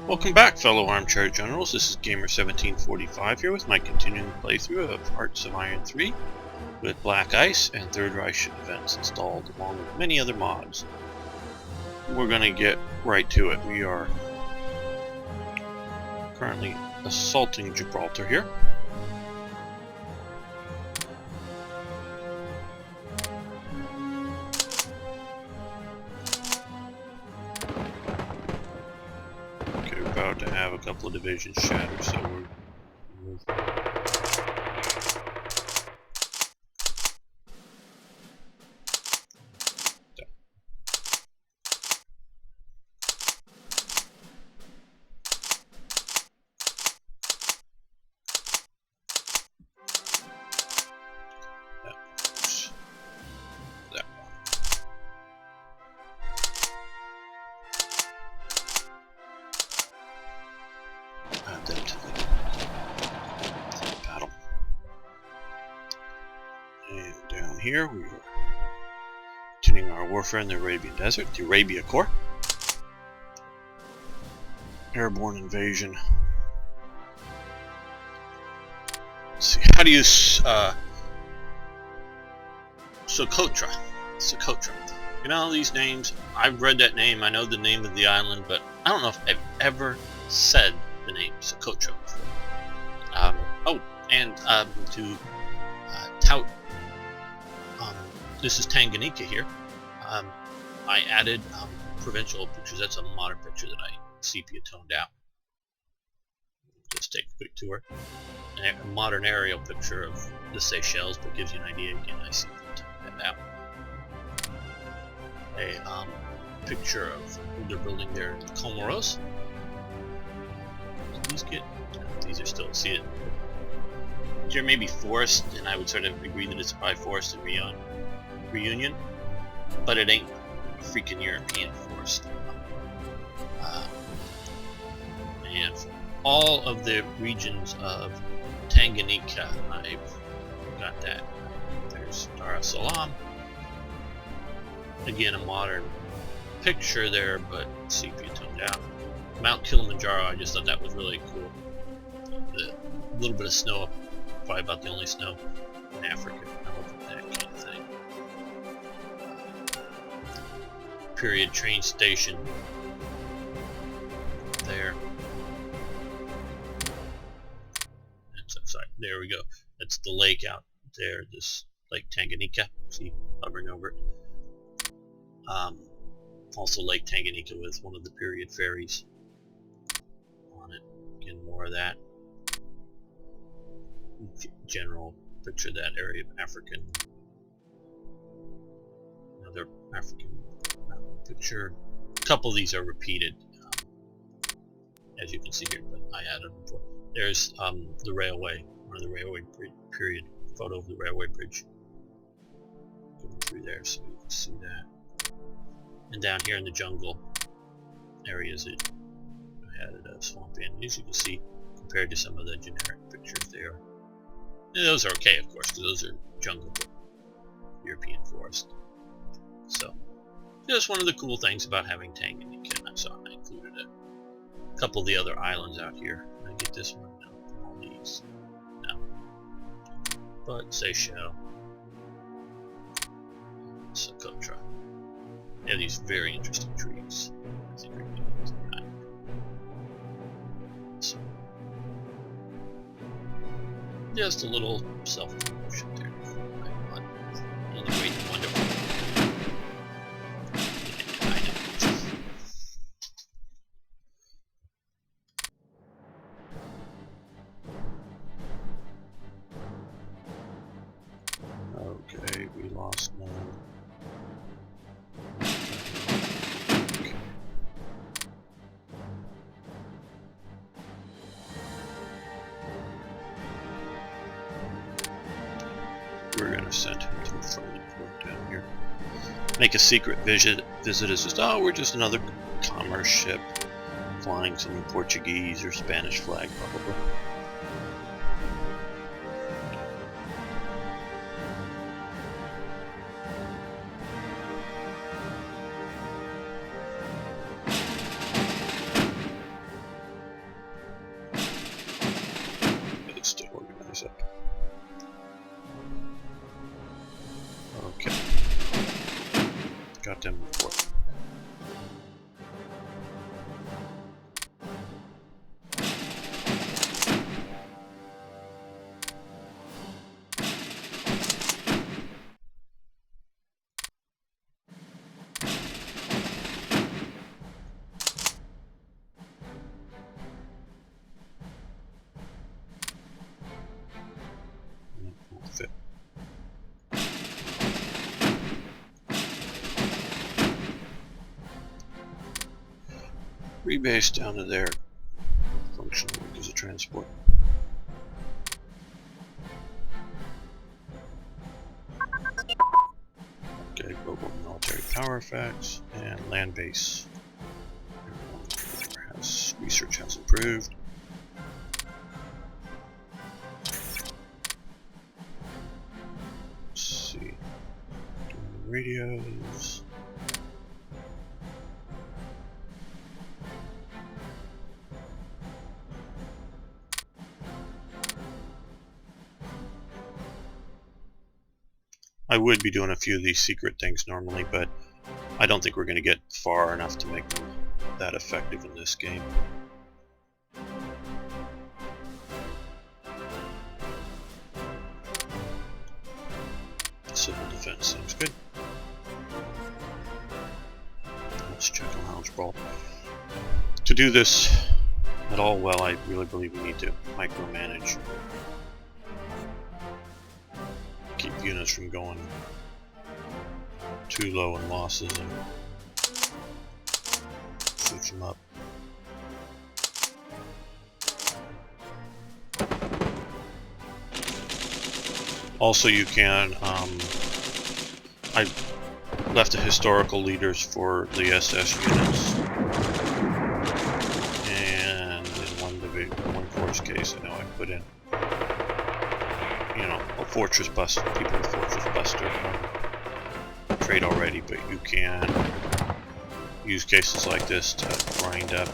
Welcome back, fellow armchair generals. This is Gamer1745 here with my continuing playthrough of Hearts of Iron 3 with BlackICE and Third Reich Events installed, along with many other mods. We're going to get right to it. We are currently assaulting Gibraltar here. About to have a couple of divisions shatter, so we're here. We are continuing our warfare in the Arabian Desert, the Arabia Corps. Airborne invasion. Let's see, how do you Socotra. Socotra. You know these names, I've read that name, I know the name of the island, but I don't know if I've ever said the name Socotra before. To tout, this is Tanganyika here. I added Provincial pictures. That's a modern picture that I sepia toned out. Just take a quick tour. A modern aerial picture of the Seychelles, but gives you an idea. Again, I sepia toned that out. A picture of who they're building there in the Comoros. These are still, see it. There may be forest, and I would sort of agree that it's probably forest and Reunion, but it ain't freaking European forest. And for all of the regions of Tanganyika, I've got that. There's Dar es Salaam. Again, a modern picture there, but sepia toned out. Mount Kilimanjaro, I just thought that was really cool. The little bit of snow, probably about the only snow in Africa. I love that kind of thing. Period train station there. Sorry, there we go. That's the lake out there, this Lake Tanganyika. See, hovering over it. Also Lake Tanganyika with one of the period ferries on it. Again, more of that. General picture of that area of African. Another African picture. A couple of these are repeated, as you can see here, but I added them before. There's the railway, one of the railway period photo of the railway bridge going through there, so you can see that. And down here in the jungle areas, I added a swamp in. As you can see, compared to some of the generic pictures there. And those are okay, of course, because those are jungle, European forest. So, just one of the cool things about having Tanganyika, and I included a couple of the other islands out here. Did I get this one? No. All these? No. But Seychelles, Socotra. They have these very interesting trees. I think so, just a little self-promotion there. Another way to wonderful. Okay, we lost one. Okay. We're gonna send him to a friendly port down here. Make a secret visit as just, oh, we're just another commerce ship flying some Portuguese or Spanish flag, probably. rebase down to there. Functional as a transport. Okay, global military power effects and land base. Research has improved. Let's see. Radios. I would be doing a few of these secret things normally, but I don't think we're going to get far enough to make them that effective in this game. Civil defense seems good. Let's check on knowledge brawl. To do this at all well, I really believe we need to micromanage. Keep units from going too low in losses and switch them up. Also, you can, I left the historical leaders for the SS units, and in one force case, I know I put in, you know, a fortress buster, people with fortress buster trade already, but you can use cases like this to grind up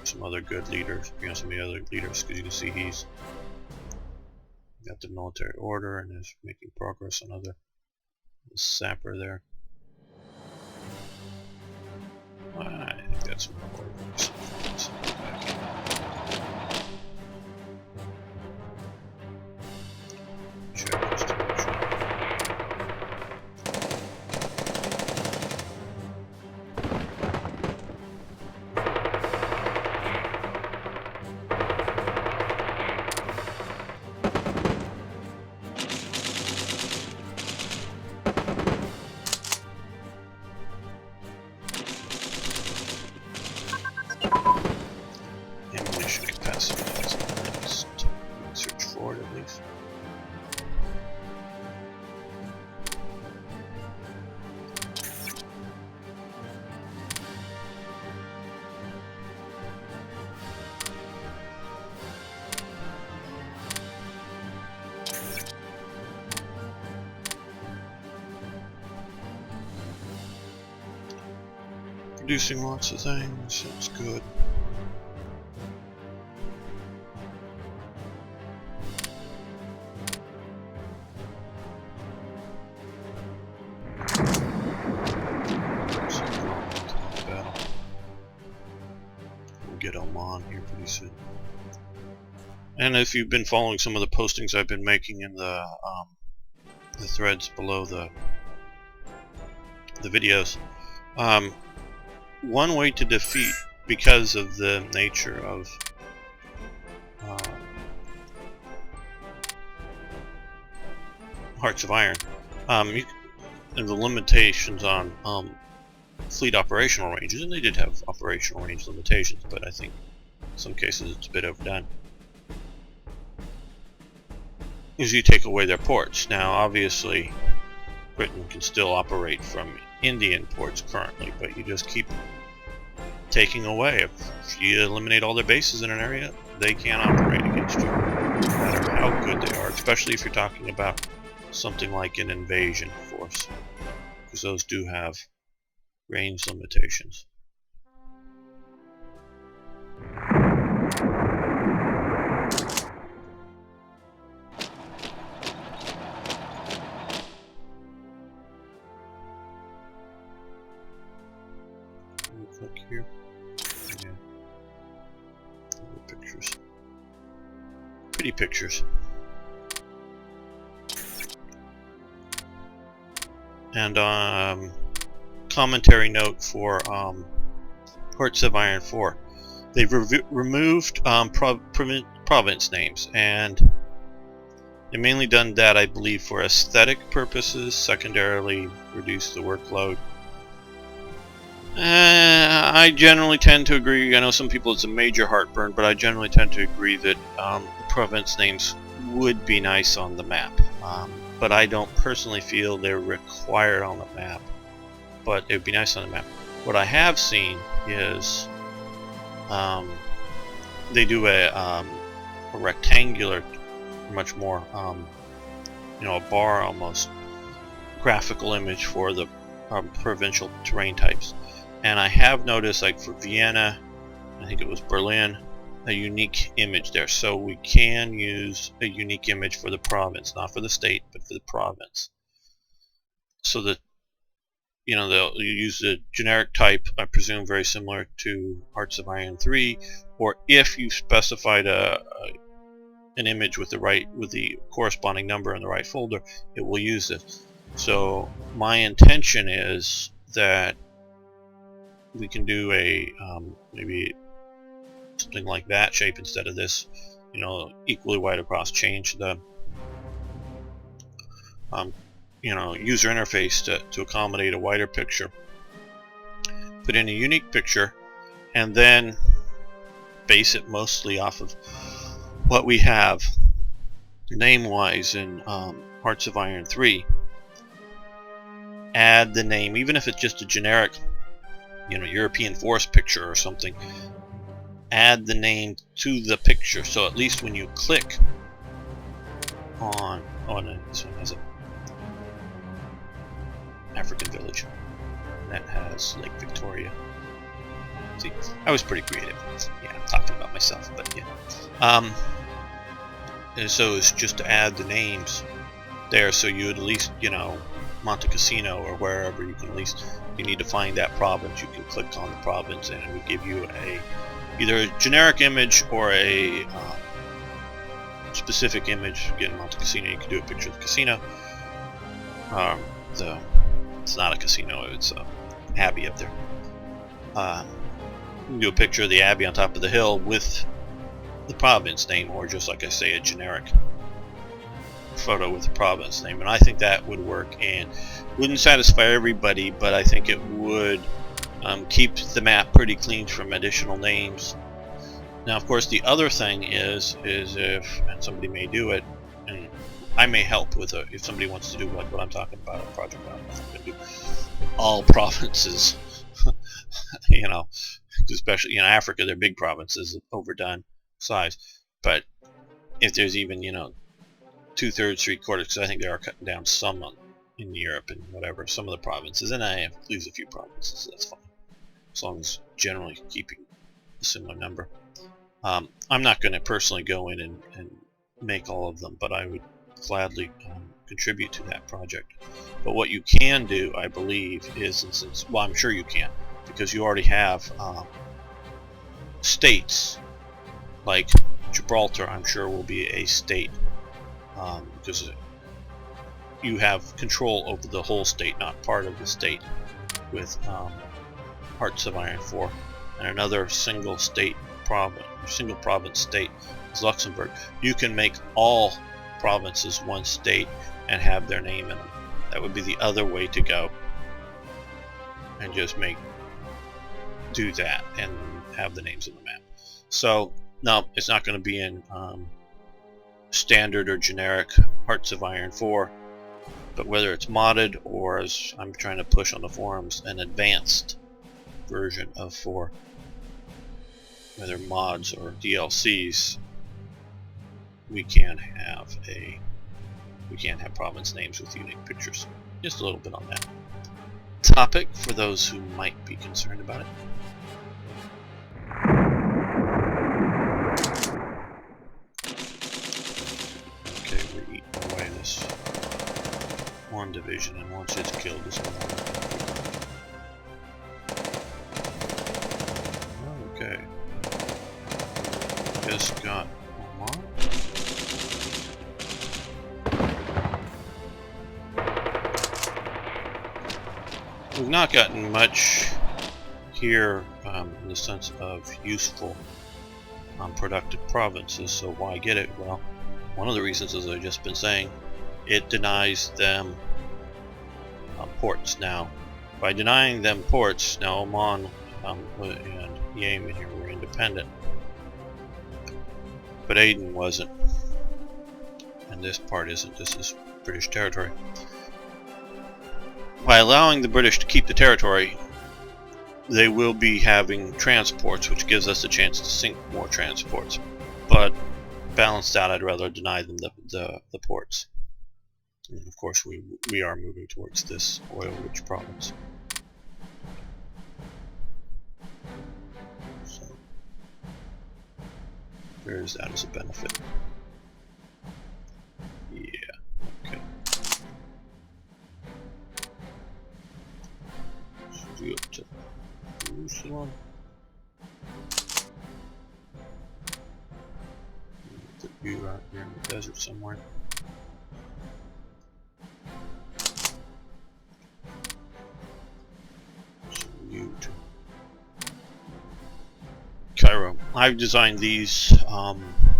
some other good leaders, you know, some of the other leaders, because you can see he's got the military order and is making progress on other sapper there. I think that's more orders. Producing lots of things, that's good. We'll get Oman here pretty soon. And if you've been following some of the postings I've been making in the threads below the videos, one way to defeat, because of the nature of Hearts of Iron, and the limitations on fleet operational ranges, and they did have operational range limitations, but I think in some cases it's a bit overdone, is you take away their ports. Now obviously Britain can still operate from Indian ports currently, but you just keep taking away. If you eliminate all their bases in an area, they can't operate against you, no matter how good they are, especially if you're talking about something like an invasion force, because those do have range limitations. Click here. Yeah. Pictures. Pretty pictures. And commentary note for Hearts of Iron 4. They've removed province names, and they've mainly done that, I believe, for aesthetic purposes, secondarily reduce the workload. I generally tend to agree. I know some people it's a major heartburn, but I generally tend to agree that the province names would be nice on the map. But I don't personally feel they're required on the map, but it would be nice on the map. What I have seen is they do a rectangular, much more, a bar almost graphical image for the provincial terrain types. And I have noticed, like for Vienna, I think it was Berlin, a unique image there. So we can use a unique image for the province, not for the state, but for the province. So that, they'll use the generic type, I presume very similar to Hearts of Iron 3, or if you specified an image with the corresponding number in the right folder, it will use it. So my intention is that we can do a maybe something like that shape instead of this, equally wide across. Change the user interface to accommodate a wider picture. Put in a unique picture, and then base it mostly off of what we have name-wise in Hearts of Iron 3. Add the name, even if it's just a generic, European force picture or something. Add the name to the picture, so at least when you click on this one has an African village that has Lake Victoria. See, I was pretty creative. Yeah, I'm talking about myself, but yeah. And so it's just to add the names there, so you at least, Monte Cassino or wherever, you can at least, you need to find that province, you can click on the province and it will give you either a generic image or a specific image. Again, Monte Cassino, you can do a picture of the casino. It's not a casino, it's an abbey up there. You can do a picture of the abbey on top of the hill with the province name, or just like I say, a generic photo with the province name. And I think that would work, and wouldn't satisfy everybody, but I think it would keep the map pretty clean from additional names. Now, of course, the other thing is if, and somebody may do it, and I may help with if somebody wants to do like what I'm talking about, a project I'm going to do all provinces, especially in Africa, they're big provinces, overdone size. But if there's even 2/3, 3/4, because I think they are cutting down some in Europe and whatever, some of the provinces, and I lose a few provinces, that's fine, as long as generally keeping a similar number. I'm not going to personally go in and make all of them, but I would gladly contribute to that project. But what you can do, I believe, is, well, I'm sure you can, because you already have states, like Gibraltar, I'm sure will be a state, because you have control over the whole state, not part of the state, with Hearts of Iron 4. And another single province state is Luxembourg. You can make all provinces one state and have their name in them. That would be the other way to go, and just do that and have the names on the map. So no, it's not going to be in standard or generic Hearts of Iron 4, but whether it's modded or, as I'm trying to push on the forums, an advanced version of 4, whether mods or DLCs, we can have province names with unique pictures. Just a little bit on that topic for those who might be concerned about it. Okay, we're eating away this one division, and once it's killed, this one. Okay. Just got one. We've not gotten much here in the sense of useful, productive provinces, so why get it? Well, one of the reasons, as I've just been saying, it denies them ports. Now, by denying them ports, now Oman and Yemen here were independent, but Aden wasn't, and this part isn't. This is British territory. By allowing the British to keep the territory, they will be having transports, which gives us a chance to sink more transports. But balanced out, I'd rather deny them the ports. And of course, we are moving towards this oil-rich province. So there's that as a benefit. Yeah. Okay. Should do up to Jerusalem. The view out here in the desert somewhere. Cairo. I've designed these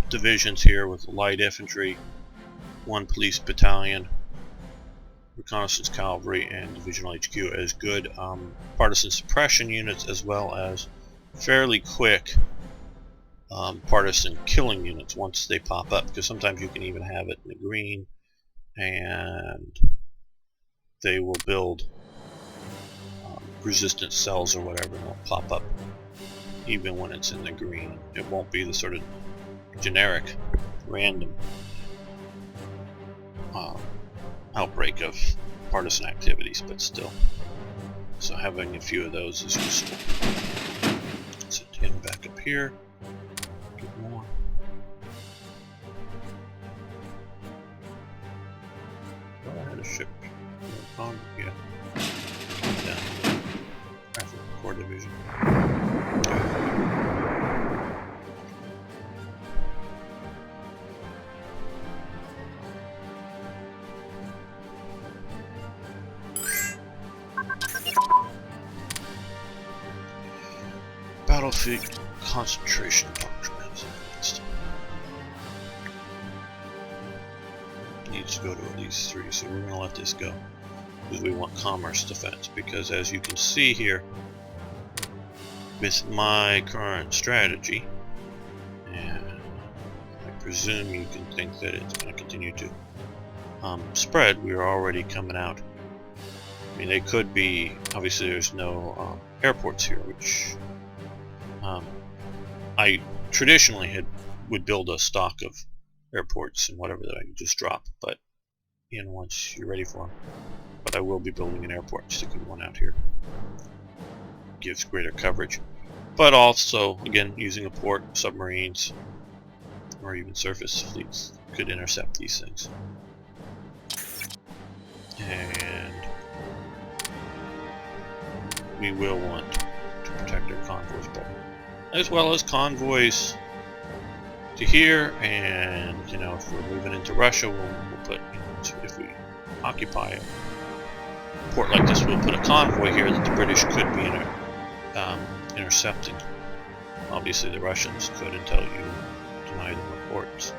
divisions here with light infantry, 1 police battalion, reconnaissance cavalry, and divisional HQ as good partisan suppression units, as well as fairly quick partisan killing units once they pop up, because sometimes you can even have it in the green and they will build resistance cells or whatever, and they'll pop up even when it's in the green. It won't be the sort of generic random outbreak of partisan activities, but still. So having a few of those is useful. Let's send him back up here. Get more. Well, I had a ship. Yeah. Down. African Corps Division. Battlefield concentration doctrine needs to go to at least 3, so we're going to let this go because we want commerce defense. Because as you can see here, with my current strategy, and I presume you can think that it's going to continue to spread, we are already coming out. I mean, they could be, obviously there's no airports here, which I traditionally would build a stock of airports and whatever that I can just drop, but once you're ready for them. But I will be building an airport, sticking one out here. Gives greater coverage, but also again using a port, submarines, or even surface fleets could intercept these things. And we will want to protect our convoys better, as well as convoys to here. And if we're moving into Russia, we'll put, if we occupy a port like this, we'll put a convoy here that the British could be intercepting. Obviously the Russians could, until you deny them reports.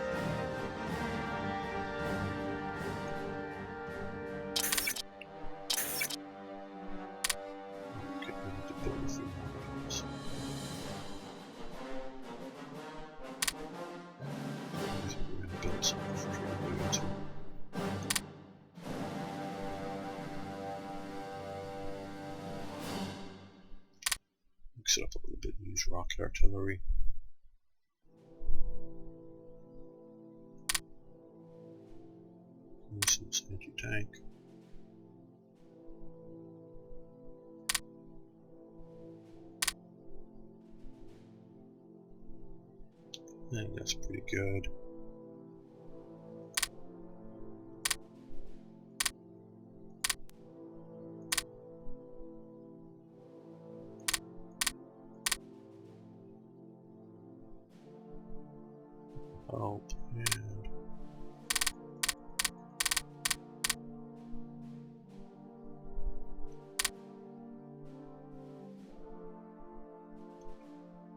Okay, we need to build a few more of those. We're going to build some infantry units. Mix it up a little bit and use rocket artillery. Some anti-tank. I think that's pretty good. Oh, and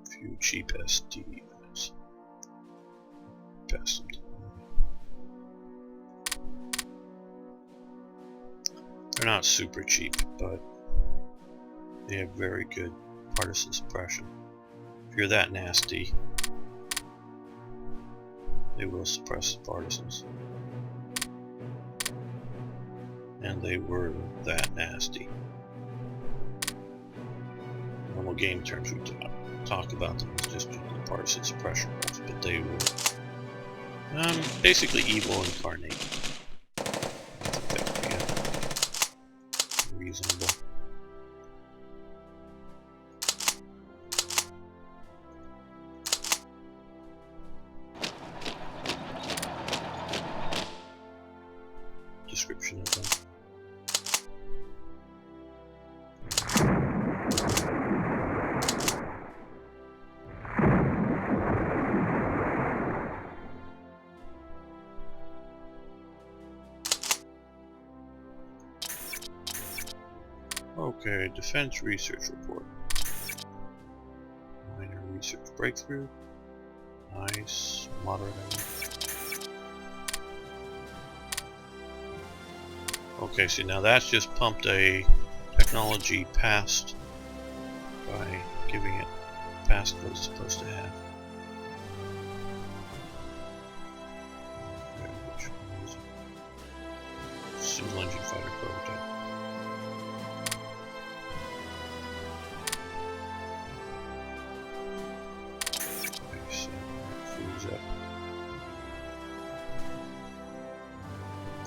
a few cheap SD units. Pass them to them. They're not super cheap, but they have very good partisan suppression. If you're that nasty, they will suppress the partisans. And they were that nasty. Normal game terms we talk about them as just partisan suppression rules, but they were basically evil incarnate. I think that would be reasonable. Description of them. Okay, Defense Research Report. Minor research breakthrough. Nice. Moderate. Okay, see now that's just pumped a technology past by giving it past what it's supposed to have. Which one is it? Single engine fighter prototype.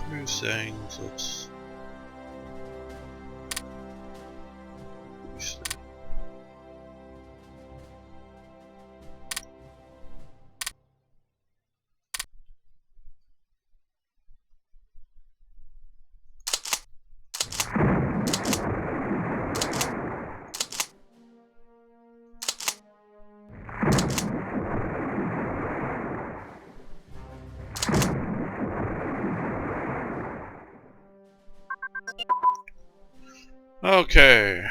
Cruise settings, let's use that. Okay,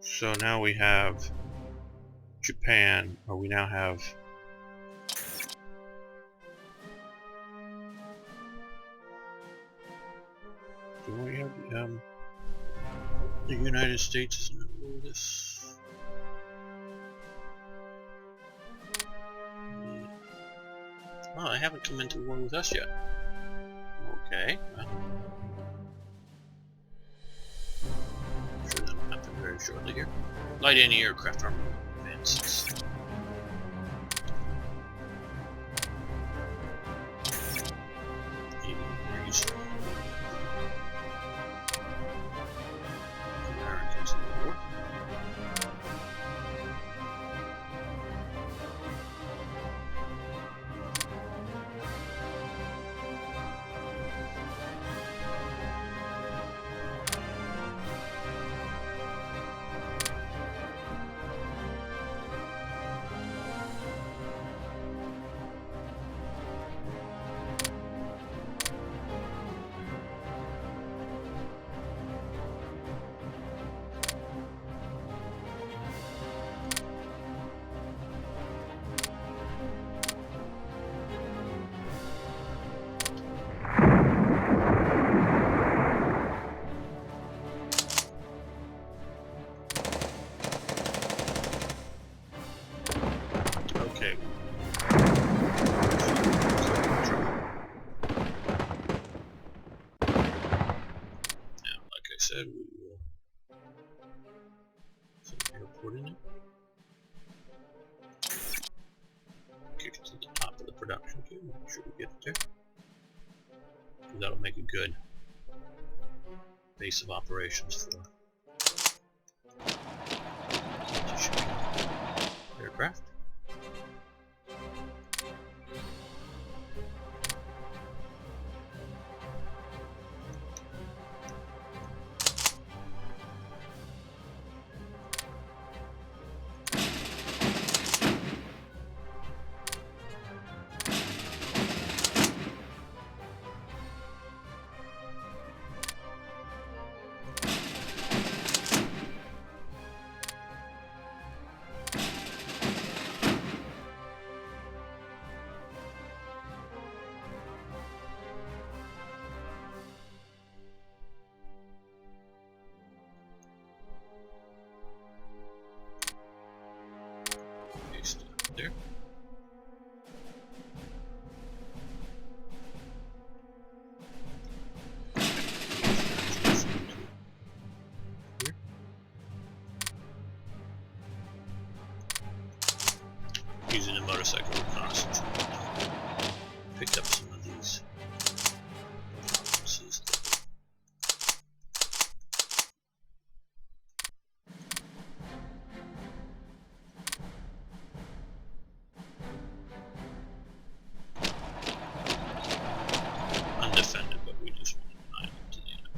so now we have Japan, or we now have do we have the United States is in the middle of this? Oh, they haven't come into war with us yet. Okay. I'm sure that'll happen very shortly here. Light anti-aircraft armor advances. Americans in the war. Said we will put an airport in it. Kick it to the top of the production queue. Make sure we get it there. That'll make a good base of operations for aircraft. there. Using the motorcycle reconnaissance, picked up some of these provinces. Undefended, but we just want to deny them to the enemy.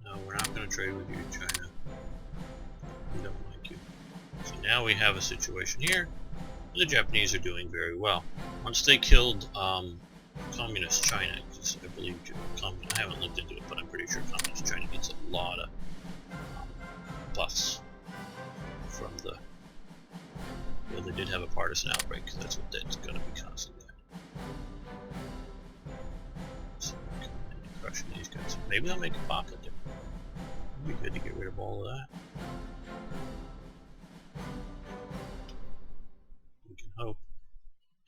No, we're not going to trade with you, China. We don't like you. So now we have a situation here. The Japanese are doing very well. Once they killed Communist China, because I believe I haven't looked into it, but I'm pretty sure Communist China gets a lot of buffs from the. Well, they did have a partisan outbreak. That's what that's going to be constantly. So crushing these guys. Maybe they'll make a pocket there. It'd be good to get rid of all of that. We can hope.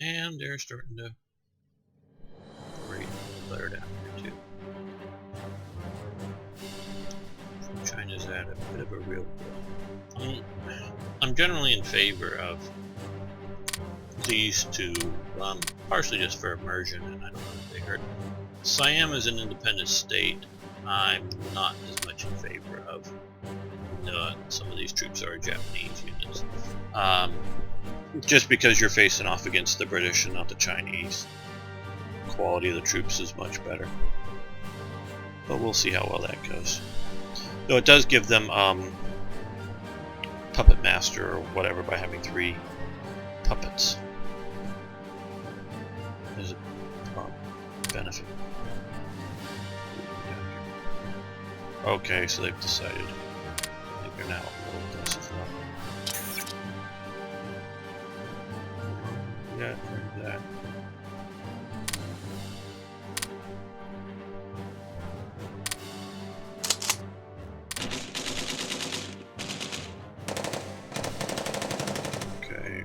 And they're starting to rate a little better down here too. So China's at a bit of a real. I'm generally in favor of these two, partially just for immersion, and I don't know if they hurt. Siam is an independent state. I'm not as much in favor of some of these troops are Japanese units. Just because you're facing off against the British and not the Chinese. The quality of the troops is much better. But we'll see how well that goes. Though it does give them puppet master or whatever by having 3 puppets. There's a benefit. Okay, so they've decided. I think they're now with us as well. Yeah, there's that. Okay.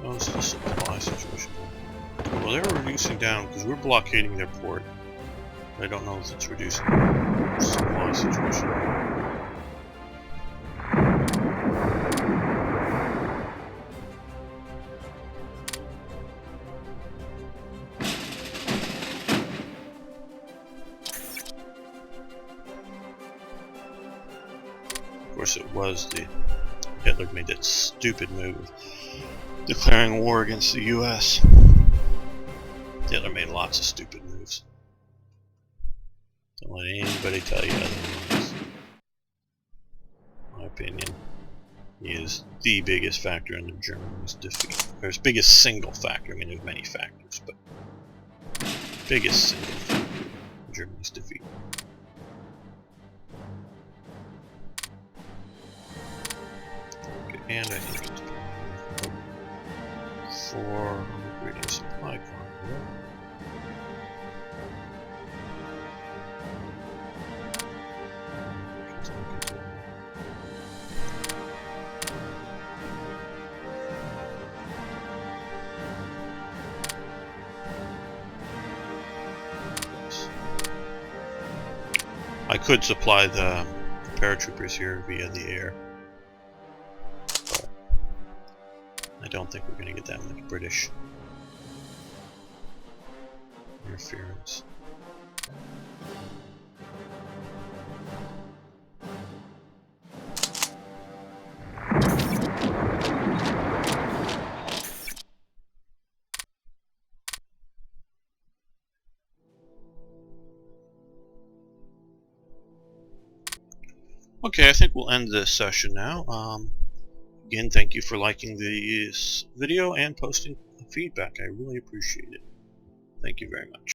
What's the supply situation? Well, they're reducing down because we're blockading their port. I don't know if it's reducing the supply situation. Of course, it was Hitler made that stupid move. Declaring war against the U.S. Hitler made lots of stupid moves. Don't let anybody tell you otherwise. In my opinion, he is the biggest factor in Germany's defeat. Or his biggest single factor. I mean, there's many factors, but biggest single factor in Germany's defeat. Okay, and I think it's for ingredient supply convoy. I could supply the paratroopers here via the air. I don't think we're going to get that much British interference. Okay, I think we'll end this session now. Again, thank you for liking this video and posting feedback. I really appreciate it. Thank you very much.